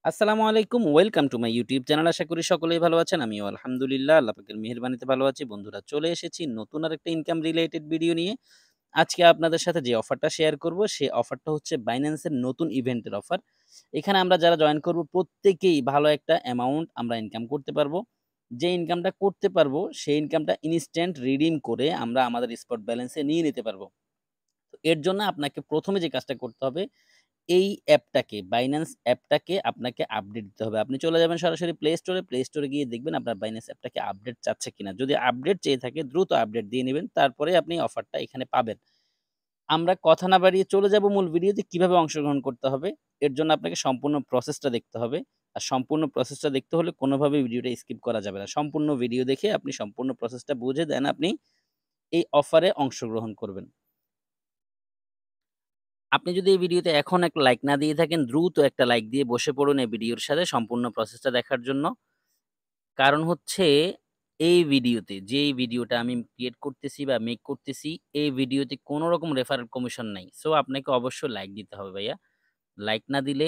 আসসালামু আলাইকুম। Welcome to my YouTube channel. আশা করি সকলেই ভালো আছেন। আমিও আলহামদুলিল্লাহ আল্লাহ পাকের মেহেরবানিতে ভালো আছি। বন্ধুরা চলে এসেছি নতুন আরেকটা ইনকাম রিলেটেড ভিডিও নিয়ে। আজকে আপনাদের সাথে যে অফারটা শেয়ার করব, সে অফারটা হচ্ছে Binance এর নতুন ইভেন্টের অফার। এখানে আমরা যারা জয়েন করব প্রত্যেকেই ভালো একটা অ্যামাউন্ট আমরা ইনকাম করতে পারবো। যে ইনকামটা করতে পারবো, সেই ইনকামটা ইনস্ট্যান্ট রিডিম করে আমরা আমাদের স্পট ব্যালেন্সে নিয়ে নিতে পারবো। তো এর জন্য আপনাকে ১ম এ যে কাজটা করতে হবে, এই অ্যাপটাকে Binance অ্যাপটাকে আপনাকে আপডেট দিতে হবে। আপনি চলে যাবেন সরাসরি প্লে স্টোরে গিয়ে দেখবেন আপনার Binance অ্যাপটাকে আপডেট চাচ্ছে কিনা। যদি আপডেট চেয়ে থাকে দ্রুত আপডেট দিয়ে নিবেন। তারপরে আপনি অফারটা এখানে পাবেন। আমরা কথা না বাড়িয়ে চলে যাব মূল ভিডিওতে কিভাবে অংশগ্রহণ করতে হবে। এর জন্য আপনাকে সম্পূর্ণ প্রসেসটা দেখতে হবে। আর সম্পূর্ণ প্রসেসটা দেখতে হলে কোনোভাবেই ভিডিওটা স্কিপ করা যাবে না। সম্পূর্ণ ভিডিও দেখে আপনি সম্পূর্ণ প্রসেসটা বুঝে দেন আপনি এই অফারে অংশগ্রহণ করবেন। আপনি যদি এই ভিডিওতে এখন একটা লাইক না দিয়ে থাকেন, দ্রুত একটা লাইক দিয়ে বসে পড়ুন এই ভিডিওর সাথে সম্পূর্ণ প্রসেসটা দেখার জন্য। কারণ হচ্ছে এই ভিডিওতে যেই ভিডিওটা আমি ক্রিয়েট করতেছি বা মেক করতেছি, এই ভিডিওতে কোনো রকম রেফারেল কমিশন নাই। সো আপনাকে অবশ্যই লাইক দিতে হবে ভাইয়া। লাইক না দিলে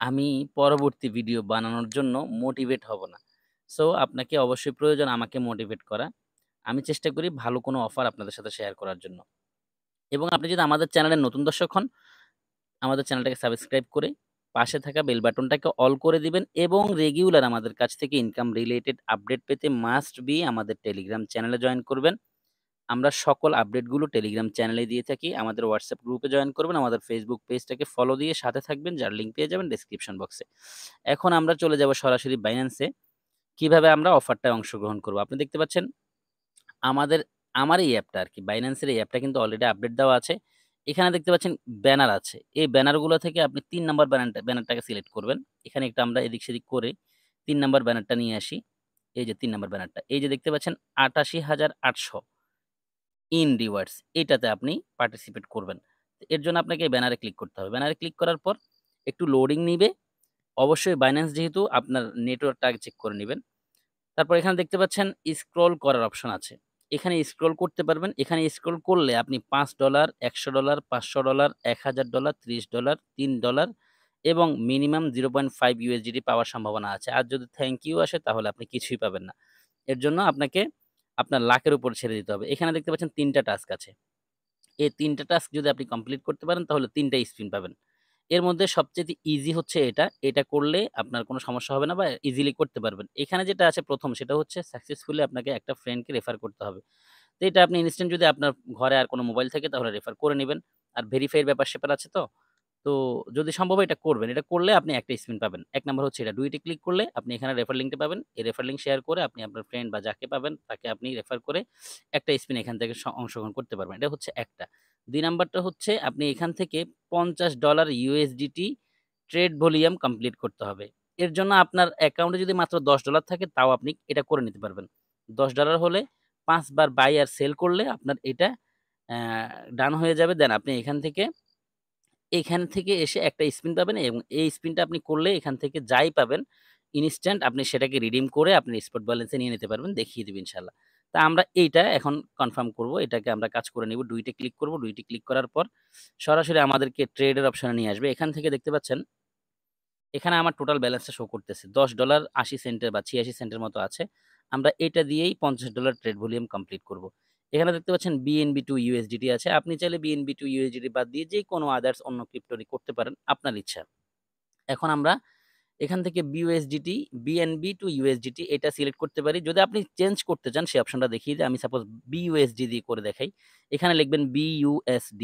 আমি পরবর্তী ভিডিও বানানোর জন্য মোটিভেট হব না। সো আপনাকে অবশ্যই প্রয়োজন আমাকে মোটিভেট করা। আমি চেষ্টা করি ভালো কোনো অফার আপনাদের সাথে শেয়ার করার জন্য। এবং আপনি যদি আমাদের চ্যানেলের নতুন দর্শক হন, আমাদের চ্যানেলটাকে সাবস্ক্রাইব করে পাশে থাকা বেল বাটনটাকে অল করে দিবেন এবং রেগুলার আমাদের কাছ থেকে ইনকাম রিলেটেড আপডেট পেতে মাস্ট বি আমাদের টেলিগ্রাম চ্যানেলে জয়েন করবেন। আমরা সকল আপডেটগুলো টেলিগ্রাম চ্যানেলে দিয়ে থাকি। আমাদের হোয়াটসঅ্যাপ গ্রুপে জয়েন করবেন। আমাদের ফেসবুক পেজটাকে ফলো দিয়ে সাথে থাকবেন, যার লিঙ্ক পেয়ে যাবেন ডেসক্রিপশন বক্সে। এখন আমরা চলে যাব সরাসরি বাইন্যান্সে। কিভাবে আমরা অফারটায় অংশগ্রহণ করব। আপনি দেখতে পাচ্ছেন আমাদের আমার এই অ্যাপটা আরকি Binance এর এই অ্যাপটা কিন্তু অলরেডি আপডেট দেওয়া আছে। এখানে দেখতে পাচ্ছেন ব্যানার আছে। এই ব্যানারগুলো থেকে আপনি ৩ নাম্বার ব্যানারটাকে সিলেক্ট করবেন। এখানে একটু আমরা এদিক-সেদিক করে ৩ নাম্বার ব্যানারটা নিয়ে আসি। এই যে ৩ নাম্বার ব্যানারটা। এই যে দেখতে পাচ্ছেন ৮৮,৮০০ ইন রিওয়ার্ডস, এটাতে আপনি পার্টিসিপেট করবেন। এর জন্য আপনাকে এই ব্যানারে ক্লিক করতে হবে। ব্যানারে ক্লিক করার পর একটু লোডিং নিবে। অবশ্যই Binance যেহেতু আপনার নেটওয়ার্কটা আগে চেক করে নিবেন। তারপর এখানে দেখতে পাচ্ছেন স্ক্রল করার অপশন আছে। এখানে স্ক্রল করতে পারবেন। এখানে স্ক্রল করলে আপনি $৫, $১০০, $৫০০, $১,০০০, $৩০, $৩ এবং মিনিমাম 0.5 USDT পাওয়ার সম্ভাবনা আছে। আর যদি থ্যাংক ইউ আসে তাহলে আপনি কিছুই পাবেন না। এর জন্য আপনাকে আপনার লাকের উপর ছেড়ে দিতে হবে। এখানে দেখতে পাচ্ছেন ৩ টা টাস্ক আছে। এই ৩ টা টাস্ক যদি আপনি কমপ্লিট করতে পারেন তাহলে ৩ টা স্পিন পাবেন। এর মধ্যে সবচাইতে ইজি হচ্ছে এটা। এটা করলে আপনার কোনো সমস্যা হবে না বা ইজিলি করতে পারবেন। এখানে যেটা আছে ১ম সেটা হচ্ছে সাকসেসফুলি আপনাকে একটা ফ্রেন্ডকে রেফার করতে হবে। তো এটা আপনি ইনস্ট্যান্ট যদি আপনার ঘরে আর কোনো মোবাইল থাকে তাহলে রেফার করে নিবেন। আর ভেরিফাই এর ব্যাপার-স্যাপার আছে তো। তো যদি সম্ভব হয় এটা করবেন। এটা করলে আপনি একটা স্পিন পাবেন। ১ নাম্বার হচ্ছে এটা। ২ তে ক্লিক করলে আপনি এখানে রেফার লিঙ্কটা পাবেন। এই রেফার লিঙ্ক শেয়ার করে আপনি আপনার ফ্রেন্ড বা যাকে পাবেন তাকে আপনি রেফার করে একটা স্পিন এখান থেকে অংশগ্রহণ করতে পারবেন। এটা হচ্ছে একটা। ২ নাম্বারটা হচ্ছে আপনি এখান থেকে $৫০ USDT ট্রেড ভলিউম কমপ্লিট করতে হবে। এর জন্য আপনার অ্যাকাউন্টে যদি মাত্র $১০ থাকে তাও আপনি এটা করে নিতে পারবেন। $১০ হলে ৫ বার বাই আর সেল করলে আপনার এটা অ্যা ডান হয়ে যাবে। দেন আপনি এখান থেকে এসে একটা স্পিন পাবেন এবং এই স্পিনটা আপনি করলে এখান থেকে যাই পাবেন ইনস্ট্যান্ট আপনি সেটাকে রিডিম করে আপনি স্পট ব্যালেন্সে নিয়ে নিতে পারবেন। দেখিয়ে দিবে ইনশাআল্লাহ। তা আমরা এইটা এখন কনফার্ম করব। এটাকে আমরা কাজ করে নিব। ২ তে ক্লিক করব। ২ টি ক্লিক করার পর সরাসরি আমাদেরকে ট্রেডের অপশনে নিয়ে আসবে। এখান থেকে দেখতে পাচ্ছেন এখানে আমার টোটাল ব্যালেন্সটা শো করতেছে। $১০ ৮০ সেন্টের বা ৮৬ সেন্টের মতো আছে। আমরা এটা দিয়েই $৫০ ট্রেড ভলিউম কমপ্লিট করব। এখানে দেখতে পাচ্ছেন BNB to USDT আছে। আপনি চাইলে BNB to USDT বাদ দিয়ে যেকোনো আদার্স অন্য ক্রিপ্টোরই করতে পারেন, আপনার ইচ্ছা। এখন আমরা এখান থেকে BNB to USDT এটা সিলেক্ট করতে পারি। যদি আপনি চেঞ্জ করতে চান সেই অপশনটা দেখিয়ে দিই। আমি সাপোজ BUSD দিয়ে করে দেখাই। এখানে লিখবেন BUSD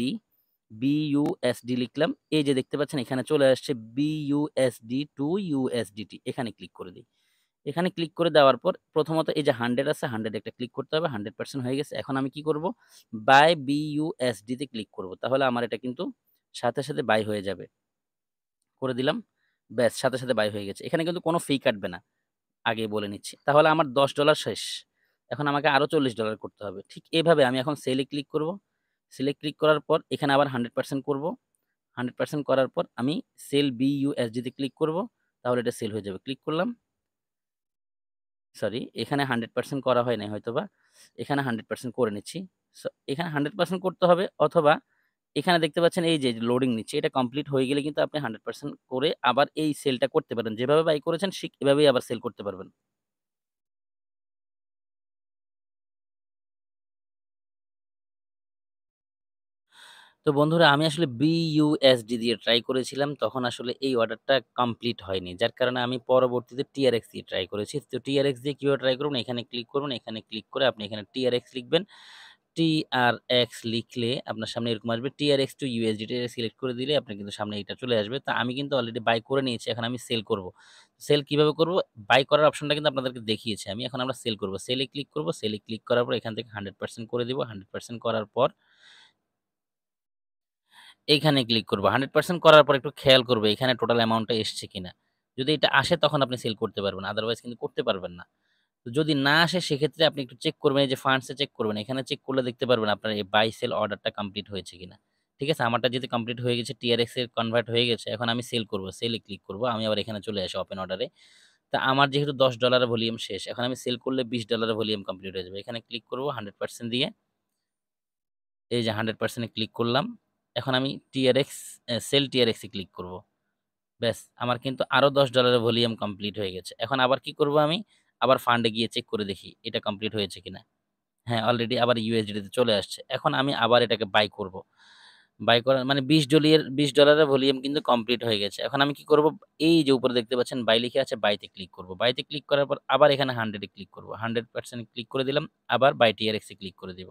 লিখলাম। এই যে দেখতে পাচ্ছেন এখানে চলে আসছে BUSD to USDT, এখানে ক্লিক করে দেই। এখানে ক্লিক করে দেওয়ার পর প্রথমত এই যে 100 আছে 100 একটা ক্লিক করতে হবে। 100% হয়ে গেছে। এখন আমি কি করব? বাই BUSD তে ক্লিক করব। তাহলে আমার এটা কিন্তু সাথে বাই হয়ে যাবে। করে দিলাম। ব্যাস সাথে বাই হয়ে গেছে। এখানে কিন্তু কোনো ফি কাটবে না। আগেই বলে নিচ্ছি। তাহলে আমার $১০ শেষ। এখন আমাকে আরো $৪০ করতে হবে। ঠিক এভাবে আমি এখন সেল এ ক্লিক করব। সেলে ক্লিক করার পর এখানে আবার 100% করব। 100% করার পর আমি সেল BUSD তে ক্লিক করব। তাহলে এটা সেল হয়ে যাবে। ক্লিক করলাম। সরি, এখানে 100% করা হয় নাই হয়তোবা। এখানে 100% করে নিচ্ছি। এখানে 100% করতে হবে অথবা এখানে দেখতে পাচ্ছেন এই যে লোডিং নিচ্ছে। এটা কমপ্লিট হয়ে গেলে কিন্তু আপনি 100% করে আবার এই সেলটা করতে পারেন। যেভাবে বাই করেছেন ঠিক এভাবেই আবার সেল করতে পারবেন। তো বন্ধুরা আমি আসলে BUSD দিয়ে ট্রাই করেছিলাম। তখন আসলে এই অর্ডারটা কমপ্লিট হয়নি। যার কারণে আমি পরবর্তীতে TRX দিয়ে ট্রাই করেছি। তো TRX দিয়ে কিভাবে ট্রাই করবেন? এখানে ক্লিক করবেন। এখানে ক্লিক করে আপনি এখানে TRX লিখবেন। TRX লিখলে আপনার সামনে এরকম আসবে TRX to USDT সিলেক্ট করে দিলে আপনার কিন্তু সামনে এটা চলে আসবে। তো আমি কিন্তু অলরেডি বাই করে নিয়েছি। এখন আমি সেল করব। সেল কিভাবে করব? বাই করার অপশনটা কিন্তু আপনাদেরকে দেখিয়েছি আমি। এখন আমরা সেল করব। সেলে ক্লিক করব। সেলে ক্লিক করার পর এখান থেকে 100% করে দিব। 100% করার পর এইখানে ক্লিক করব। 100% করার পর একটু খেয়াল করবে এখানে টোটাল অ্যামাউন্টটা এসছে কিনা। যদি এটা আসে তখন আপনি সেল করতে পারবেন। আদারওয়াইজ কিন্তু করতে পারবেন না। তো যদি না আসে সেক্ষেত্রে আপনি একটু চেক করবেন এই যে ফান্ডস এ চেক করবেন। এখানে চেক করলে দেখতে পারবেন আপনার এই বাই সেল অর্ডারটা কমপ্লিট হয়েছে কিনা। ঠিক আছে? আমারটা যেহেতু কমপ্লিট হয়ে গেছে TRX এ কনভার্ট হয়ে গেছে। এখন আমি সেল করব। সেলে ক্লিক করব। আমি আবার এখানে চলে আসি ওপেন অর্ডারে। তা আমার যেহেতু $10 ভলিউম শেষ। এখন আমি সেল করলে $20 ভলিউম কমপ্লিট হয়ে যাবে। এখানে ক্লিক করব 100% দিয়ে। এই যে 100% এ ক্লিক করলাম। এখন আমি TRX সেল TRX এ ক্লিক করব। ব্যাস আমার কিন্তু আরো $10 এর ভলিউম কমপ্লিট হয়ে গেছে। এখন আবার কি করব আমি? আবার ফান্ডে গিয়ে চেক করে দেখি এটা কমপ্লিট হয়েছে কিনা। হ্যাঁ, অলরেডি আবার USDT তে চলে আসছে। এখন আমি আবার এটাকে বাই করব। বাই করার মানে $20 এর ভলিউম কিন্তু কমপ্লিট হয়ে গেছে। এখন আমি কি করব? এই যে উপরে দেখতে পাচ্ছেন বাই লিখে আছে বাইতে ক্লিক করব। বাইতে ক্লিক করার পর আবার এখানে 100 এ ক্লিক করব। 100% ক্লিক করে দিলাম। আবার বাই TRX এ ক্লিক করে দিব।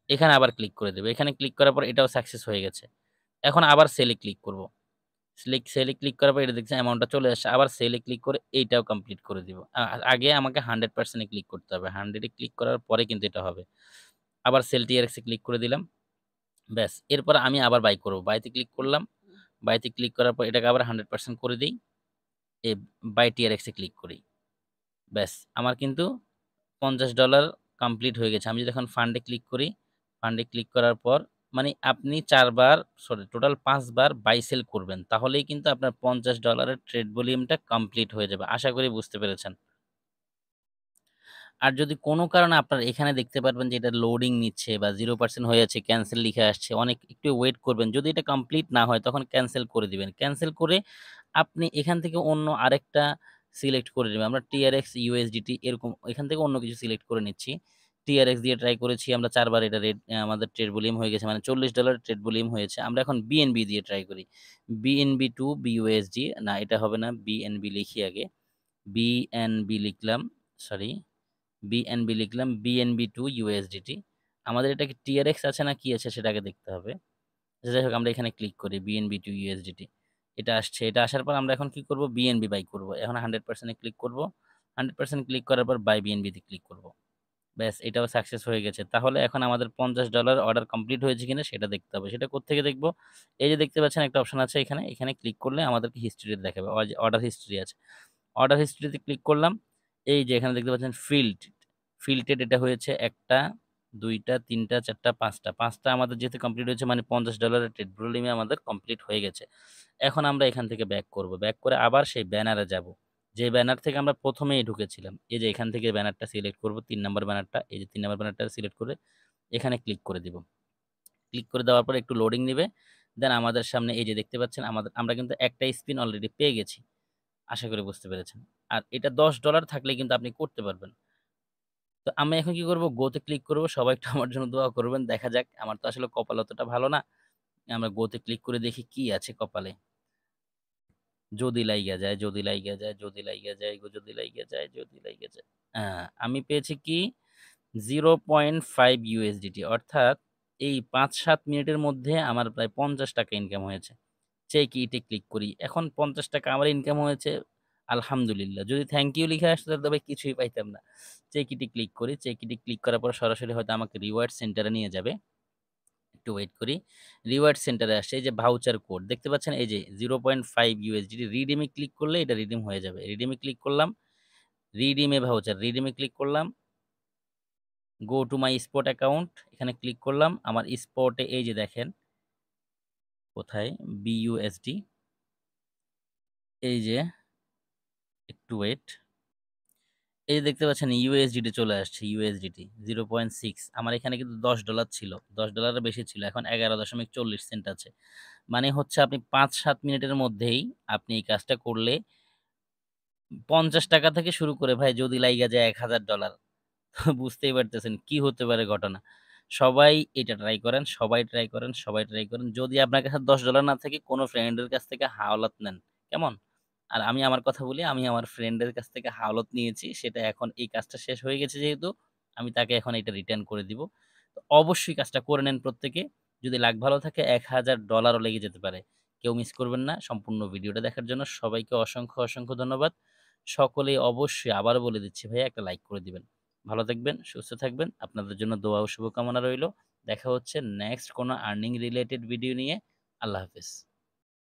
এখানে আবার ক্লিক করে দেব। এখানে ক্লিক করার পর এটাও সাকসেস হয়ে গেছে। এখন আবার সেলে ক্লিক করব। সেলে ক্লিক করার পর এটা দেখছেন অ্যামাউন্টটা চলে আসছে। আবার সেলে ক্লিক করে এইটাও কমপ্লিট করে দিব। আগে আমাকে 100% এ ক্লিক করতে হবে। 100 এ ক্লিক করার পরে কিন্তু এটা হবে। আবার সেল TRX এ ক্লিক করে দিলাম। ব্যাস এরপর আমি আবার বাই করব। বাইতে ক্লিক করলাম। বাইতে ক্লিক করার পর এটাকে আবার 100% করে দেই। এ বাই TRX এ ক্লিক করি। ব্যাস আমার কিন্তু $50 কমপ্লিট হয়ে গেছে। আমি যদি এখন ফান্ডে ক্লিক করি, ফান্ডে ক্লিক করার পর মানে আপনি ৪ বার সরি টোটাল ৫ বার বাই সেল করবেন। তাহলেই কিন্তু আপনার $50 এর ট্রেড ভলিউমটা কমপ্লিট হয়ে যাবে। আশা করি বুঝতে পেরেছেন। আর যদি কোনো কারণে আপনার এখানে দেখতে পারবেন যে এটা লোডিং নিচ্ছে বা 0% হয়ে যাচ্ছে, ক্যানসেল লিখে আসছে, অনেক একটু ওয়েট করবেন। যদি এটা কমপ্লিট না হয় তখন ক্যানসেল করে দিবেন। ক্যানসেল করে আপনি এখান থেকে অন্য আরেকটা সিলেক্ট করে নিবেন। আমরা TRX, USDT এরকম এখান থেকে অন্য কিছু সিলেক্ট করে নিচ্ছি। TRX দিয়ে ট্রাই করেছি আমরা ৪ বার এটা আমাদের ট্রেড ভলিউম হয়ে গেছে মানে $40 ট্রেড ভলিউম হয়েছে। আমরা এখন BNB দিয়ে ট্রাই করি। BNB to BUSD না এটা হবে না। BNB লিখি আগে। BNB লিখলাম, সরি BNB লিখলাম BNB to USDT আমাদের এটা কি TRX আছে না কি আছে সেটা আগে দেখতে হবে। যাই হোক আমরা এখানে ক্লিক করি BNB to USDT এটা আসছে। এটা আসার পর আমরা এখন কি করব? BNB বাই করব। এখন 100% এ ক্লিক করব। 100% ক্লিক করার পর বাই BNB তে ক্লিক করব। ব্যাস এটাও সাকসেস হয়ে গেছে। তাহলে এখন আমাদের $50 অর্ডার কমপ্লিট হয়েছে কিনা সেটা দেখতে হবে। সেটা কোত্থেকে দেখব? এই যে দেখতে পাচ্ছেন একটা অপশন আছে এখানে। এখানে ক্লিক করলে আমাদেরকে হিস্ট্রি দেখাবে। অর্ডার হিস্ট্রি আছে। অর্ডার হিস্ট্রিতে ক্লিক করলাম। এই যে এখানে দেখতে পাচ্ছেন ফিল্টেড এটা হয়েছে ১ টা, ২ টা, ৩ টা, ৪ টা, ৫ টা। ৫ টা আমাদের যেহেতু কমপ্লিট হয়েছে মানে $50 এর ট্রেড ভলিউম আমাদের কমপ্লিট হয়ে গেছে। এখন আমরা এখান থেকে ব্যাক করব। ব্যাক করে আবার সেই ব্যানারে যাব। যে ব্যানার থেকে আমরা ১ম এই ঢুকেছিলাম। এই যে এখান থেকে ব্যানারটা সিলেক্ট করব ৩ নাম্বার ব্যানারটা। এই যে ৩ নাম্বার ব্যানারটা সিলেক্ট করে এখানে ক্লিক করে দিব। ক্লিক করে দেওয়ার পর একটু লোডিং নিবে। দেন আমাদের সামনে এই যে দেখতে পাচ্ছেন আমরা কিন্তু একটা স্পিন অলরেডি পেয়ে গেছি। আশা করি বুঝতে পেরেছেন। আর এটা $10 থাকলে কিন্তু আপনি করতে পারবেন। তো আমি এখন কি করব? গো তে ক্লিক করব। সবাই একটু আমার জন্য দোয়া করবেন। দেখা যাক। আমার তো আসলে কপাল অতটা ভালো না। আমরা গো তে ক্লিক করে দেখি কি আছে কপালে। যদি লাইগা যায়, যদি লাইগা যায়, যদি লাইগা যায়, যদি লাইগা যায়, যদি লাইগা যায়। আমি পেয়েছি কি 0.5 USDT অর্থাৎ এই ৫-৭ মিনিটের মধ্যে আমার প্রায় ৳৫০ ইনকাম হয়েছে। চেক ইটে ক্লিক করি। এখন ৳৫০ আমার ইনকাম হয়েছে। আলহামদুলিল্লাহ। যদি থ্যাংক ইউ লিখে আসতো তাহলে তো ভাই কিছুই পাইতাম না। চেক ইটে ক্লিক করি। চেক ইটে ক্লিক করার পর সরাসরি হয়তো আমাকে রিওয়ার্ড সেন্টারে নিয়ে যাবে। একটু ওয়েট করি। রিওয়ার্ড সেন্টারে আসছে। এই যে ভাউচার কোড দেখতে পাচ্ছেন এই যে 0.5 USDT রিডিম এ ক্লিক করলে এটা রিডিম হয়ে যাবে। রিডিম এ ক্লিক করলাম। রিডিম এ ভাউচার। রিডিম এ ক্লিক করলাম। Go to my spot account এখানে ক্লিক করলাম। আমার স্পটে এই যে দেখেন কোথায় BUSD এই যে একটু ওয়েট। এই যে দেখতে পাচ্ছেন ইউএসডিটি চলে আসছে, ইউএসডিটি 0.6। আমার এখানে কিন্তু $10 ছিল, $10 বেশি ছিল, এখন 11.40 সেন্ট আছে। মানে হচ্ছে আপনি 5-7 মিনিটের মধ্যেই আপনি এই কাজটা করলে $50 থেকে শুরু করে ভাই যদি লাইগা যায় $1000, বুঝতেই পারতেছেন কি হতে পারে ঘটনা। সবাই এটা ট্রাই করেন, সবাই ট্রাই করেন, সবাই ট্রাই করেন। যদি আপনার কাছে $10 না থাকে কোনো ফ্রেন্ডের কাছ থেকে হাওলাত নেন। কেমন? আর আমি আমার কথা বলি, আমি আমার ফ্রেন্ডের কাছ থেকে হাওলাত নিয়েছি। সেটা এখন এই কাজটা শেষ হয়ে গেছে যেহেতু, আমি তাকে এখন এটা রিটার্ন করে দিব। তো অবশ্যই কাজটা করে নেন প্রত্যেকে। যদি লাক ভালো থাকে $1000 ও লেগে যেতে পারে। কেউ মিস করবেন না। সম্পূর্ণ ভিডিওটা দেখার জন্য সবাইকে অসংখ্য, অসংখ্য ধন্যবাদ। সকলেই অবশ্যই আবারও বলে দিচ্ছি ভাইয়া একটা লাইক করে দিবেন। ভালো থাকবেন, সুস্থ থাকবেন। আপনাদের জন্য দোয়া ও শুভকামনা রইলো। দেখা হচ্ছে নেক্সট কোনো আর্নিং রিলেটেড ভিডিও নিয়ে। আল্লাহ হাফেজ।